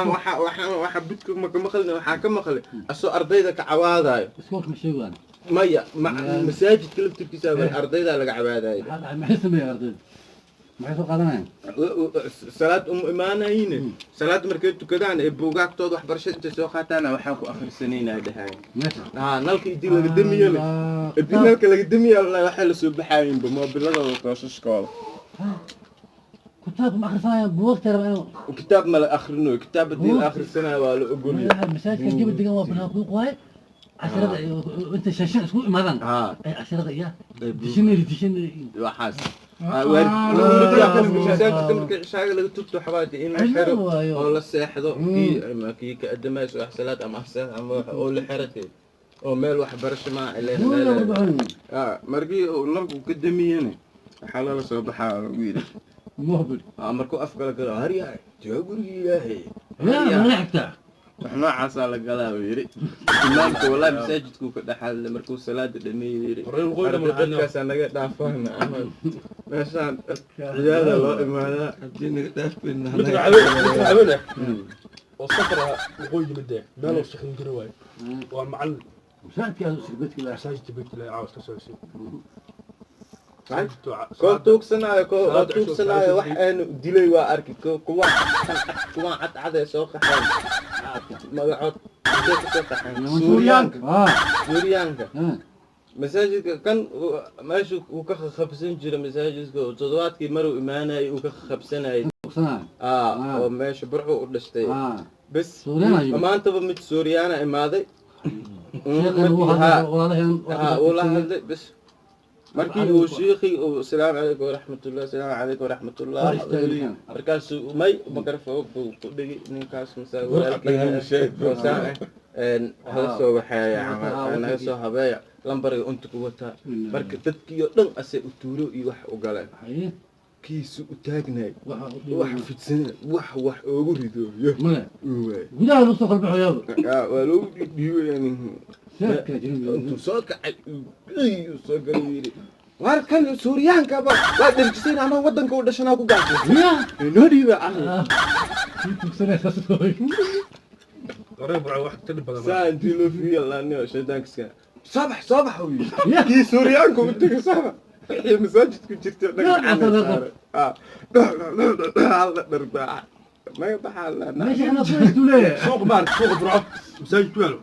waxa bidku ma ka maqlin waxa ka maqlay asoo ardayda ka cawaadayo اسكوك مش شيء وانا maya masaajidka laftirkiisa bay ardayda laga cawaadayo ما حس ما يردد ما حس قادمين salaad imaanayeen salaad markay tukadaan ee buugaagtooda waxbarashada inta soo qaataan waxa ku akhrisanayna dhahay ماشي nalka idil laga damiyay idil nalka laga damiyay waxa la soo baxayeen moobilada toosashkooda كتاب ما اخر بوقت ترى وكتاب ما اخرنه كتاب الدين اخر السنه ولا اقول لي المساجد كان جيب الدقه وابنها فوق واي 10 وانت شاشين اسمه مثلا 10 اياه تشني وحاس وارد شاغل تبتو حوادي انه حرب ولا ساحدو كي كقدماش احسنات ام احسن ام او لحرتي او ميل wax barasho ma ilaa markii nalku ka damiyeen xalala soo baxaa wiil مهبل markuu afkala galo hariya jooguri ilaahay لا ما لعبته احنا عسى لقلا ويري imaamka wallahi masaajidku ka dhaxal markuu salaada dhameeyay dadkaas anaga dhaafana ama meeshaan ciyaada loo imaada hadii naga dhaafayna عبنا وصفر وقوي مده ماله سخن جرواي ومعل مساعد كذا سبت كذا مساجد تبيت لا عاوز تسوي koo tuugsanaayo wax aanu dilay waa arki kuwa cadcad ee soo qaxeen magacood intee ka soo qaxeen suuriyaanka masaajidka kan meesha uu ka khabsan jira masaajidka toddobaadkii maruu imaanayay uu ka khabsanayay oo meesha burcu u dhashtay bas maantaba mid suuriyaana imaaday wala hadlay bas markii uu sheekhi oo salaam alaykum waraxmatullaahi salaam alaykum waraxmatullaahi markaas may makarfo ku dhigi ninkaas masaajidka hada soo waxay anaga soo habeeya lambarga unta ku wata marka dadkii oo dhan asay u tuuro iyo wax u galeen kiisu u taagnay wax fidsan wax ugu rido gudaha loo soo qalbo xoyaabo waa loo dhiibay انتو صوتك soo galay yiri war kan Suuriyaanka ba waa dirjisay ama wadanka u dhashanaa ku gaashay inoo dhiiba قريب واحد تلي بدل saa intii loo fiiriyo laaniyo shaydaankiska صبح وي kii Suuriyaanka u tagay صبح ee masaajidku jirtay dharbaa ما يضحى ماشي انا قلت له سوق مارك سوق برعب مساجد توالو